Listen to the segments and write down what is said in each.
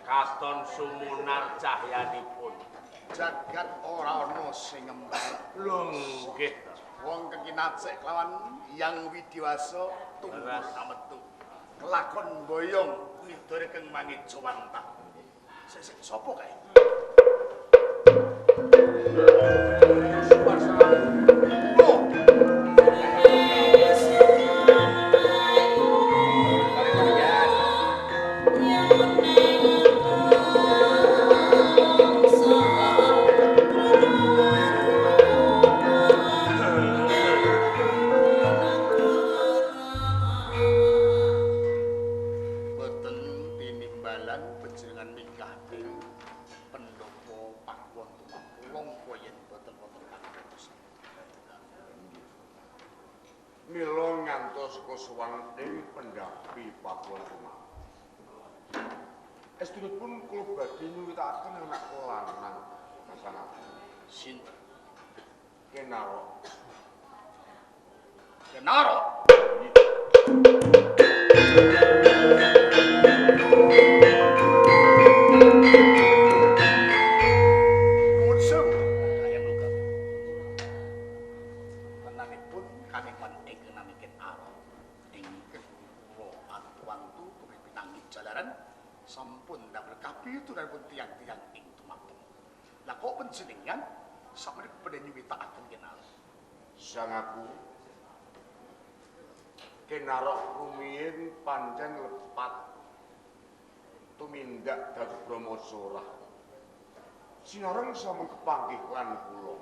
katon sumunar cahyanipun. Jagat ora ana sing ngembang. Lho nggih. Wong kekinacek lawan Yang Widiwasa tunggu ametu. Kelakon boyong midore keng mangijawanta. Sesek sapa kae? Mila ngantos kuswang ing pendapi Pakuwon Tumapel. Estunipun kula badhe nyuwitaken anak lanang pasangan. Sinten? Kenaro. Kenaro. Sampun damel kapituran pun tiang-tiang ing Tumapel. Lah kok panjenengan sampeyan badhe nyuwitakaken kenal. Sang aku Kenaro rumiyin pancen lepat tumindak dadi Brahmasura. Sinareng sampun kepanggih lan kula.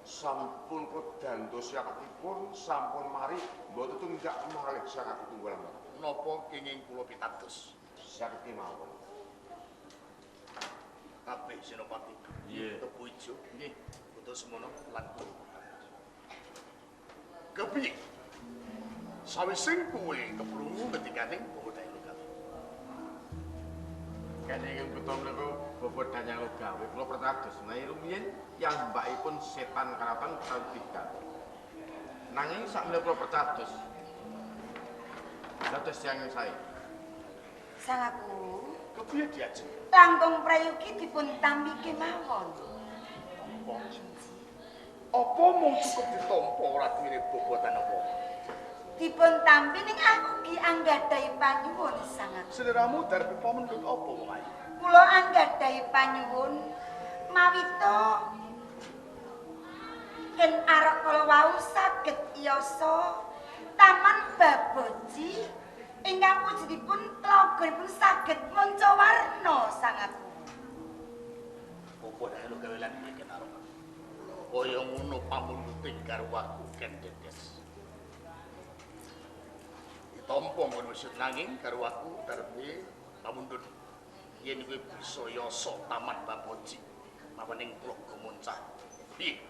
Sampun kedandosipun sampun mari mboten tunggak malih sang aku tunggal. Napa kenging kula pitados? Sakti mawon. Kabeh Senopati. Nggih. Tebu ijo. Nggih. Putus semono lan kula. Kepiye? Sawising kowe keprungu ketikaning Bobodaya Logawi. Kene ing kutha menika Bobodaya Logawi kula pertados menawi rumiyin yang mbakipun setan karaton Kaltikan. Nanging sakmenika kula pertados dados yang sae. Sang aku Kepiye diajeng? langkung prayogi dipun tampi kemawon. Apa mung cukup ditampa ora duwe bobotan apa? Dipun tampi ning aku ki anggadhahi panyuwun sang aku. Seliramu darep pamendhut apa wae? Kula anggadhahi panyuwun mawita ken arep kala wau saged iyasa Taman Baboji ingkang wujudipun logonipun saged manca warna sang aku. Bobodaya Logawi lan Kenaro. Kaya ngono pamundhuting garwaku Ken Dedes. Ditampa ngono wis nanging garwaku darepe pamundhut yen kowe bisa yasa Taman Baboji mawening Tlaga Muncah. Piye?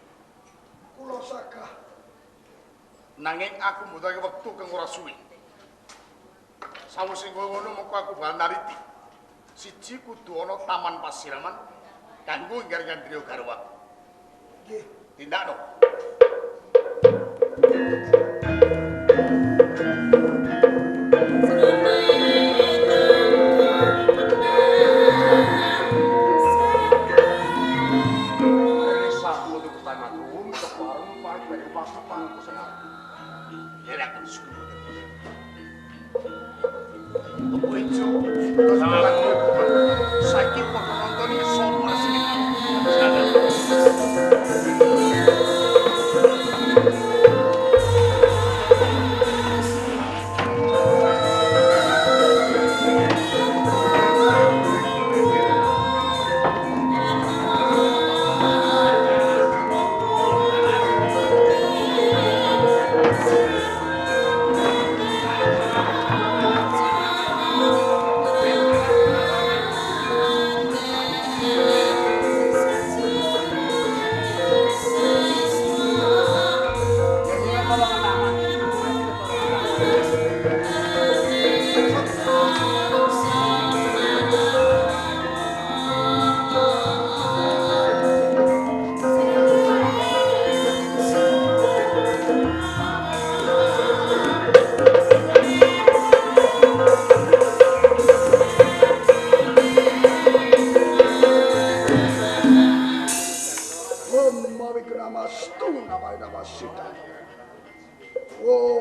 Kula sagah. Nanging aku mbutuhake wektu kang ora suwe. Sawise ngono mengko aku bakal nariti. Siji kudu ana taman pasiraman kanggo nggar-ngandriya garwaku. Nggih, tindakno. Saiki padha nonton iki sapa sing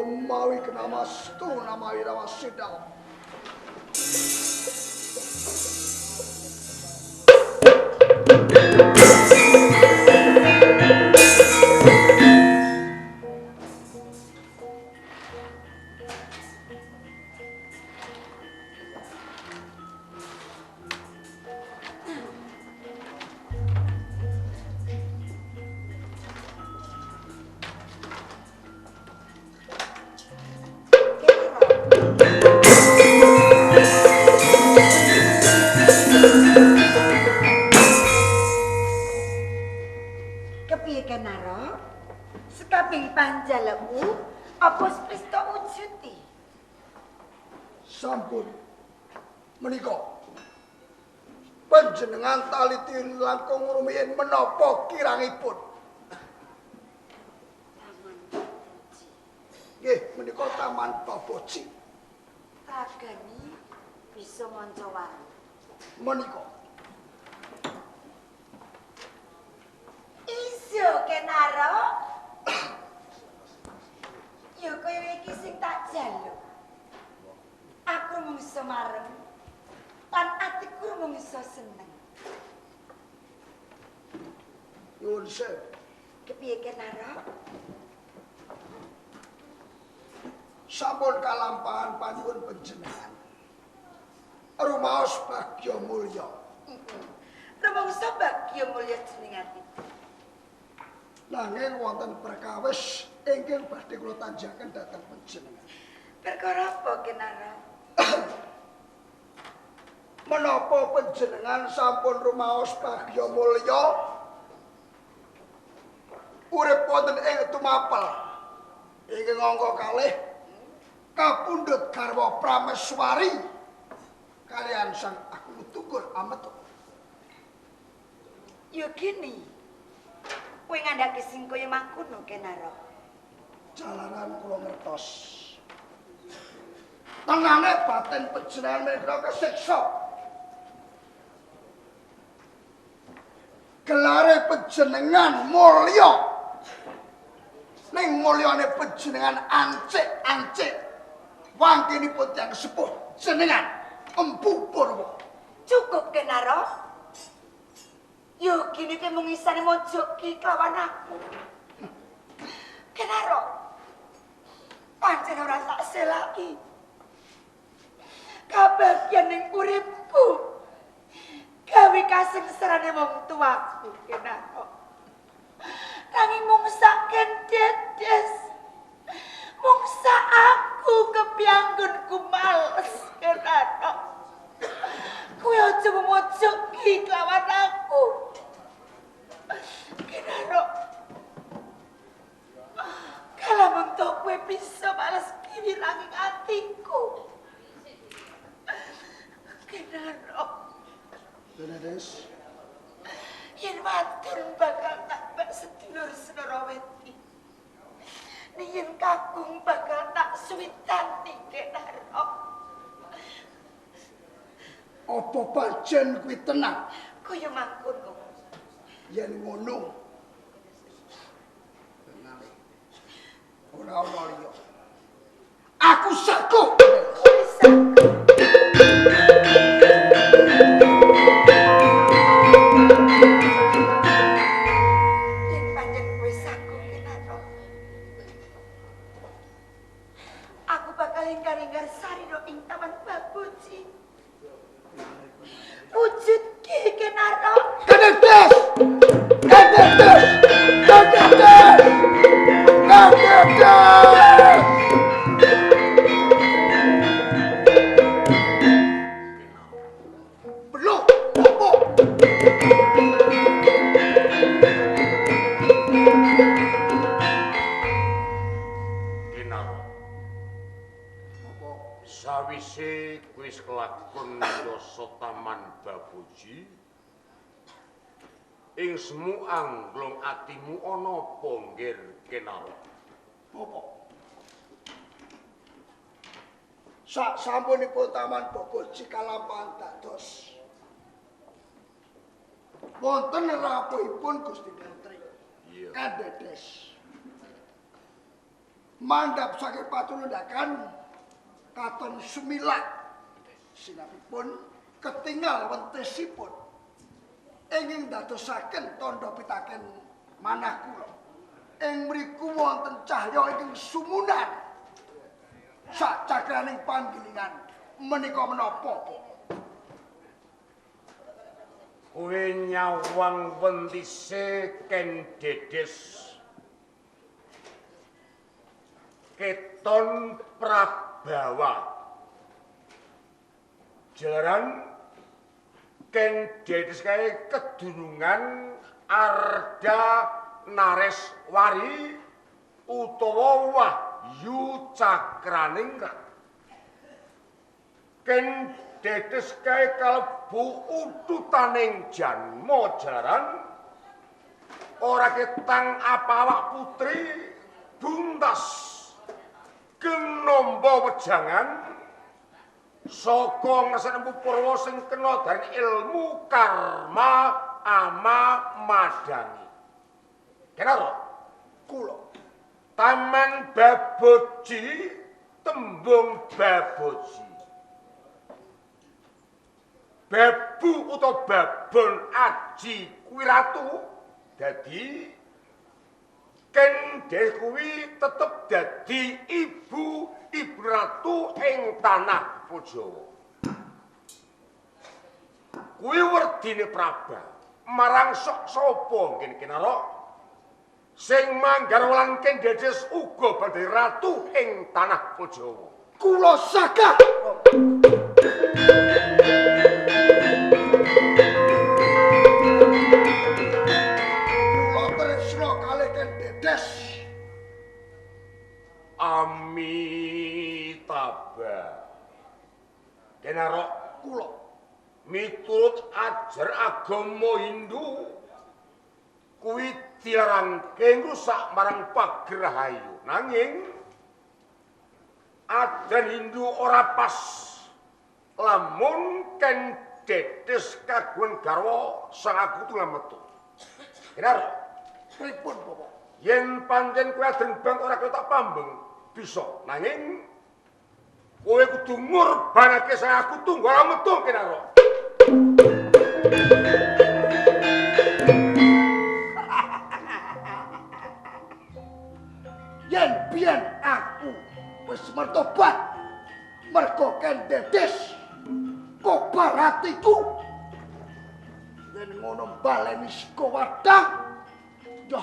Om mawi kenamastu nama irawa sidal. Kepiye Kenaro? Sekabing panjalemu apa Pristo wujuti? Sampun menika panjenengan taliti langkung rumiyin menapa kirangipun? Nggih, menika Taman Baboji. Ragani bisa manca waru. Menika Iso Kenaro. Yo kaya iki sing tak jaluk. Aku mung iso mareng. Lan atiku mung iso seneng. nyuwun sewu. Kepiye Kenaro? Sampun kalampahan panyuwun panjenengan. Rumaos bagya mulya. Rumangsa bagya mulya jenenganipun. Nanging wonten perkawis ingkang badhe kula tanjaken dhateng panjenengan. Perkara apa Kenaro? Menapa panjenengan sampun rumaos bagya mulya urip wonten ing Tumapel ingkang angka kalih kapundhut garwa Prameswari kalian sang aku tukur ametu. Yo gini. Kowe ngandhake sing kaya mangkono Kenaro. Jalaran kula ngertos. Tengane batin panjenengan menika kesiksa. Gelare panjenengan mulya. Ning mulyane panjenengan ancik-ancik. Wangkinipun tiyang sepuh jenengan Empu Purwa. Cukup Kenaro. Yo gini ke mung isane mojoki kelawan aku. Kenaro? Pancen ora tak selaki. Kabagyan ning uripku. Gawe kasengsarane wong tuaku Kenaro. Nanging mung saken dedes. Mung sak aku kepianggunku males Kenaro. Kowe aja memojoki kelawan aku. Kenaro. Kalau mentok kowe bisa balas kiwiranging atiku. Kenaro. Dedes, Yen wadon bakal tak sedulur Senaraweti. Yen kakung bakal tak suwitani Kenaro. apa pancen kuwi tenang? Kaya mangkono. Yen ngono ora ana liya. Aku saku. Yen pancen kowe saku Kenaro. Aku bakal ingkar-ingkar sarina ing Taman Baboji. Wujud ki Kenaro. Dedes! Dedes! Dedes! Dedes! Belum, apa? Kinaro. Sawise wis kelakon yasa Taman Baboji ing semu angglong atimu ana apa nggir Kinaro? Apa? Sak sampunipun Taman Baboji kalampahan dados wonten rawuhipun Gusti Menteri. Iya. Kadedes. mandhap saking patunundakan katon sumilak sinapipun ketingal wentesipun ingin dadosaken tandha pitaken manah kula ing mriku wonten cahya ingkang sumunan sak cakraning panggilingan menika menapa kowe nyawang wentise Ken Dedes keton Prabawa jalaran Ken Dedes kae kedunungan Arda Nareswari utawa Wahyu Cakraningrat Ken Dedes kae kalebu ututaning janma jalaran ora ketang apawak putri buntas kenomba wejangan saka ngesan Empu Purwa sing kena dari ilmu karma ama madangi. Kenapa? kula Taman Baboji tembung Baboji. Babu utawa babon aji kuwi ratu dadi Ken Dedes kuwi tetep dadi ibu ratu ing tanah Jawa. Kuwi werdine Praba marang sok sapa ngene kinara sing manggar wulan Ken Dedes uga badhe ratu ing tanah Jawa. kula sagah kula tresna kalih Ken Dedes Amitabha. Kenaro kula miturut ajar agama Hindu kuwi dilarangke rusak marang pagrahayu nanging adan Hindu ora pas lamun Ken Dedes kagungan garwa sang agung tunggal metu. Kenaro pripun Bapak yen pancen kowe adrembang ora kaya tak pambeng bisa nanging kowe kudu ngorbanake sang aku tunggal metu kenaro. yen biyen aku wis mertobat mergo Ken Dedes kobar atiku yen ngono baleni saka wadah yo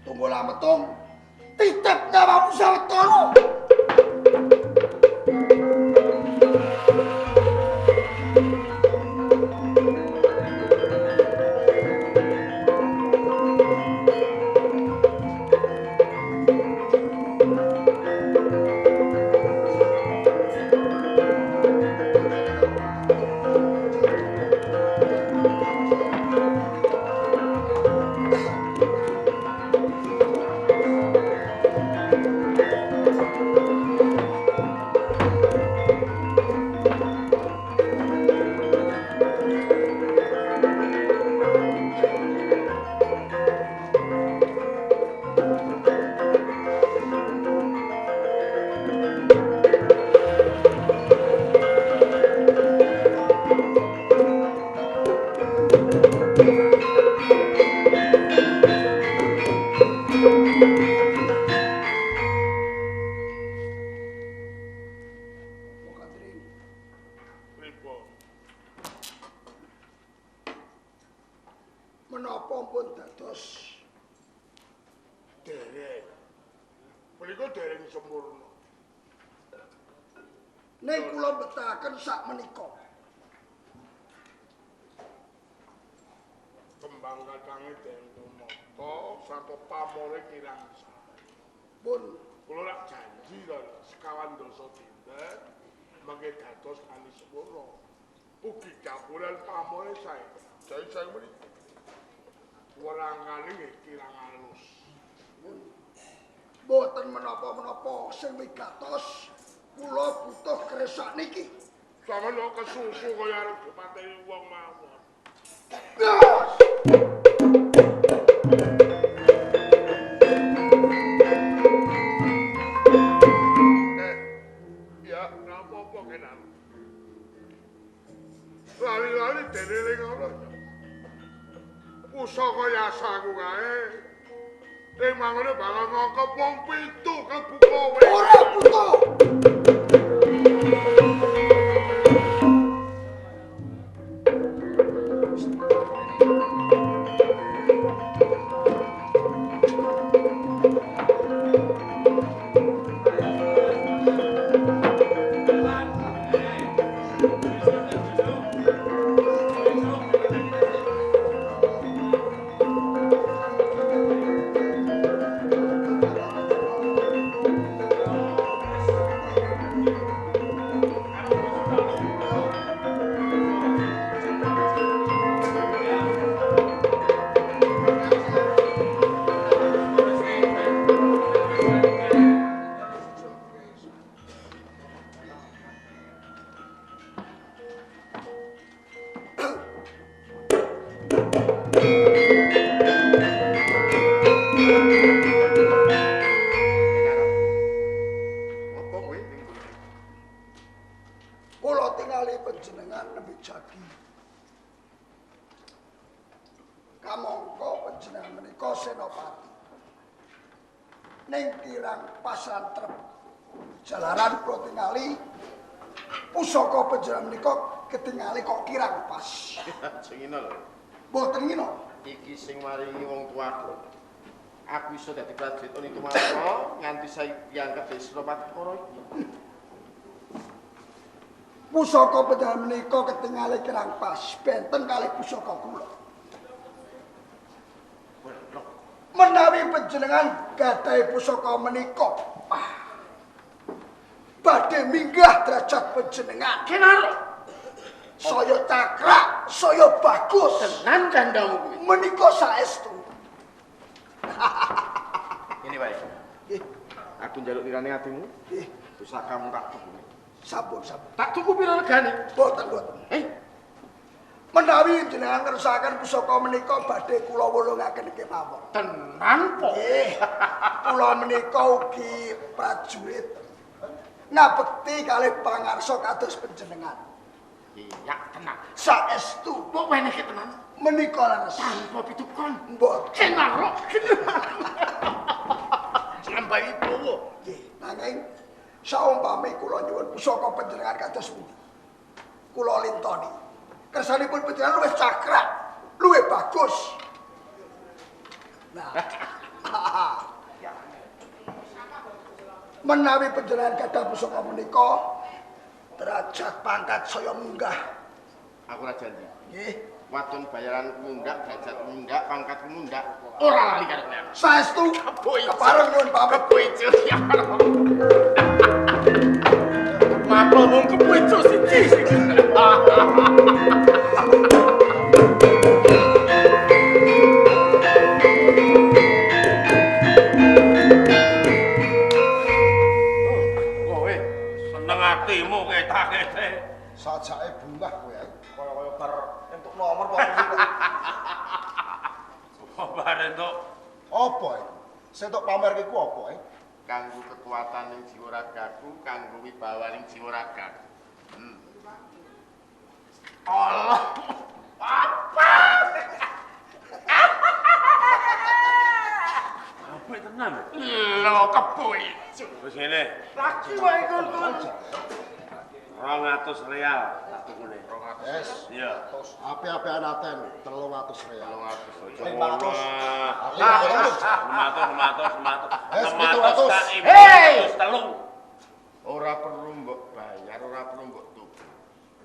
tunggu lametung titip nyawamu sawetara menapa pun dados dereng punika dereng sempurna ning kula betahaken sak menika kembang kacange dereng tumata sarta pamore kirang sae pun kula lak janji lho sekawan dosa dinten mangke dados kali sempurna ugi jaburan pamore sae saya mriki Warang kali nggih kirang alus. boten menapa-menapa sing wigatos kula butuh kresak niki. Sampeyan kok kesusu kaya arep dipateni wong mawon. Lali-lali dene ning ngono. Pusaka yasaku kae. Ing mangane bakal ngangkep wong 7 klebu kowe. Ora buta. Kula tingali panjenengan nembe jagi. Kamangka panjenengan menika senopati. Ning kirang pasantrep. Jalaran kula tingali pusaka panjenengan menika ketingali kok kirang pas. Sing ngene lho. Mboten ngino. Iki sing maringi wong tuaku. Aku iso dadi prajurit itu mawon nganti saya diangkat dadi senopati karo iki. Pusaka panjenengan menika ketingali kirang pas benten kalih pusaka kula. Menawi panjenengan gadahi pusaka menika badhe minggah derajat panjenengan. Kenal Saya cakrak, saya bagus. tenan kandhamu kuwi. Menika saestu. Ini wae. Nggih, Aku njaluk lirane atimu. nggih. Pusakamu tak tuku. Sampun, sampun. Tak tuku pira regane? Boten, boten. Menawi jenengan ngersakaken pusaka menika badhe kula wulungaken kemawon. Tenan po. Nggih. Kula menika ugi prajurit. Ngabekti kalih pangarsa kados panjenengan. Iya, tenan. Saestu Kok wenehke tenan? menika leres. Tanpa pitukon. Mboten. Kenal. Sampai ibu. Nggih, nanging saumpami kula nyuwun pusaka panjenengan kados pundi. Kula lintoni. Kersanipun panjenengan luwih cakrak, luwih bagus. Nah. Menawi panjenengan gadah pusaka menika, derajat pangkat saya munggah. Aku ora janji. Nggih. Waton bayaran munggah, derajat munggah, pangkat munggah. Ora lali karo nek. Saestu kepareng nyuwun pamit. Kepuicu ya. Mapel wong kepuicu siji. Kowe seneng atimu ketak-kete. Sajake bungah kowe ae. Kaya bar entuk nomor kok. Bar entuk Apa iku? Sing tok pamerke ku apa ae? kanggo kekuatan ning jiwa ragaku, kanggo wibawa ning jiwa ragaku. Allah. Apa? Apa tenan? Lho kepuicu. Wis ngene. Lagi wae kon. 200 real tak tukune. 200. Yes. Iya. Ape-apean aten 300 real. 500. 500. Hey! Ora perlu mbok bayar, ora perlu mbok tuku.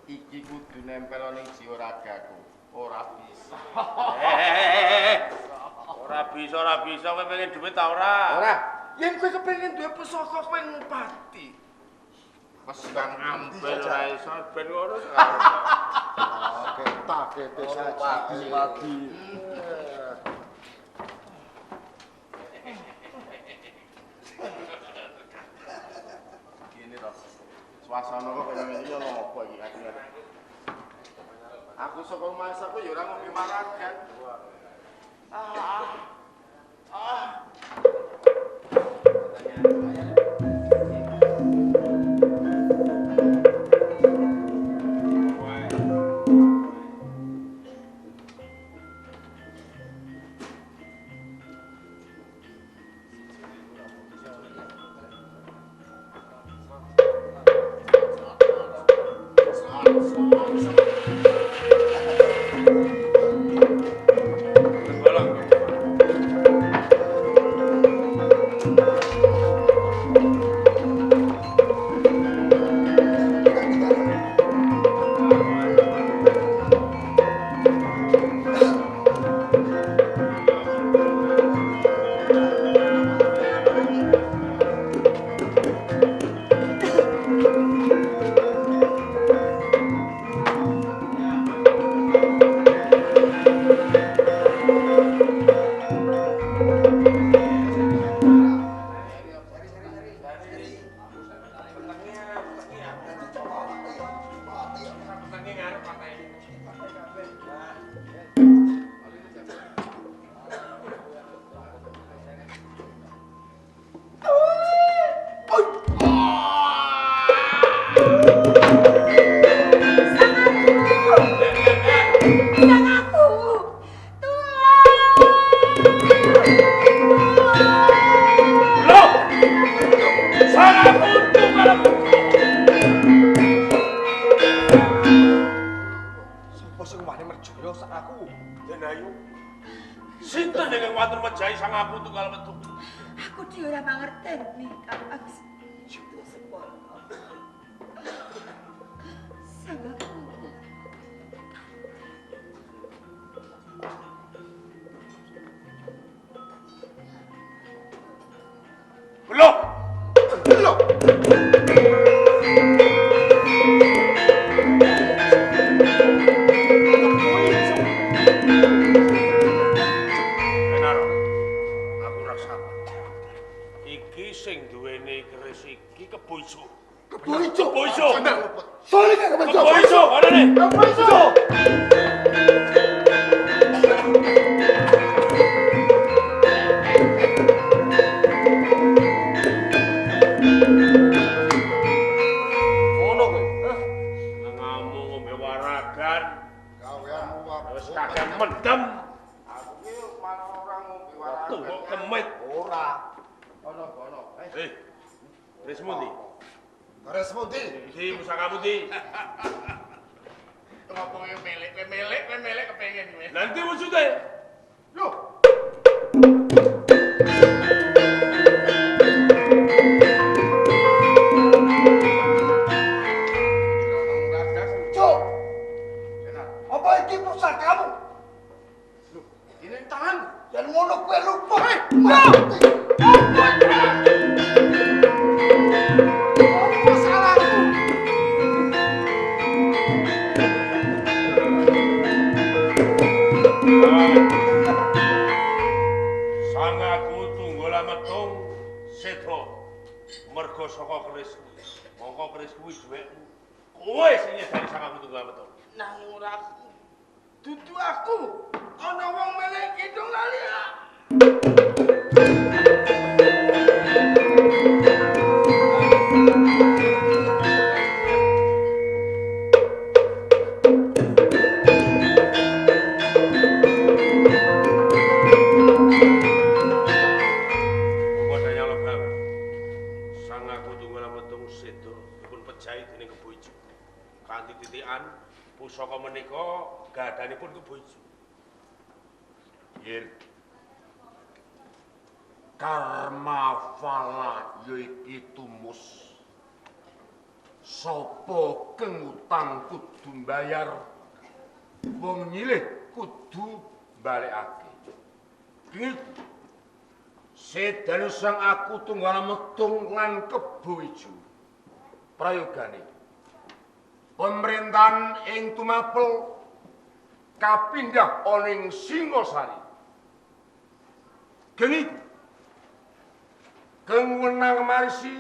Iki kudu nempel ning jiwa ragaku. Ora bisa. Ora bisa kowe pengen duit ta ora? Ora. Yen kowe kepengin duwe pusaka kowe ngupati. Wes kang ampel ora iso ben ngono. Oke, tak kete Pagi. Gini toh. Suasana kok kaya ngene iki ono apa iki katene. Aku saka omah aku ya ora ngombe maragan. Apa sing wani merjaya sak aku? Den Ayu. Sinten ingkang wonten mejahi sang aku tunggal metu? Aku dhewe ora mangerteni, Kakang Yuda Sepana. Sangaku. Belum. Belum. Kenaro, aku rasa iki sing duweni keris iki kebo ijo. Kebo ijo. Kebo ijo. Soalnya gak kebencok. Kebo ijo, manane? Kebo ijo. Ngono kowe. Ngamu ngombe waragan. Wis kakek mendem. Aku ki malah ora ngombe waras. Tuh kok kemit. Ora. Ono. Kerismu ndi? Keris mundi. Iki pusakamu ndi? Ngopo melek kepengen kowe. Nanti wujudnya. Loh, Cuk, apa iki pusakamu? Ini tangan. Dan ngono kowe lupa. Sang aku tunggola metung sedo mergo saka keris kuwi. Mongko keris kuwi duwekmu. Kowe sing nyedani sang aku tunggola metung. Nang ora dudu aku. Ana wong melek kidung lali. Mongko danyang lebal. Sang aku tunggola metung sedo dipun pejahi dening Kebo Ijo. Kanthi titikan pusaka menika gadhanipun Kebo Ijo. yen karma fala yoiki tumus. Sapa keng utang kudu mbayar. Wong nyilih kudu balekake. Gitu. Sedane sang aku tunggal metung lan Kebo Ijo. Prayogane pemerintahan ing Tumapel kapindah ana ing Singosari. Geni keng wenang marisi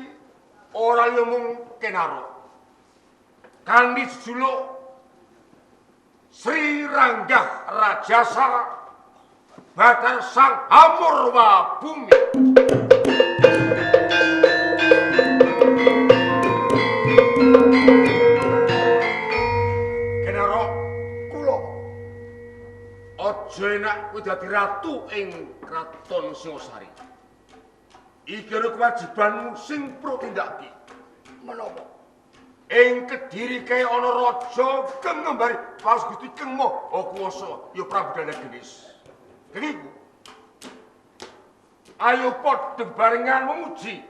ora mung Kenaro. Kanthi jejuluk Sri Ranggah Rajasa Batar Sang Amurwa Bumi. Kenaro Kula aja enak kowe dadi ratu ing kraton Singosari. Iki ana kewajibanmu sing pro tindakake. menapa? Ing Kediri kae ana raja kang ngembari Pas Gusti Keng Maha Kuwasa ya Prabu Danagenis. Deniku ayo padha barengan memuji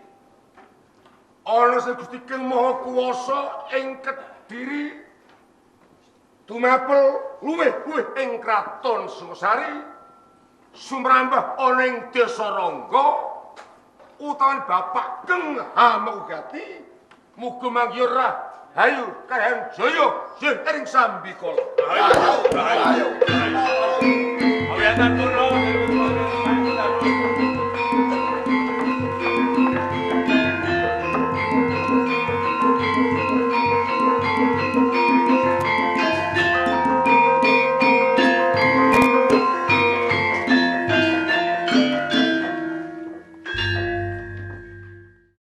ana sing Gusti Keng Maha Kuwasa ing Kediri Tumapel luwih ing kraton Singosari sumrambah ana ing Desa Rangga utawi Bapak Keng Hamugati muga mangyur hayu kahan jaya sing ing sambikala. Ayo.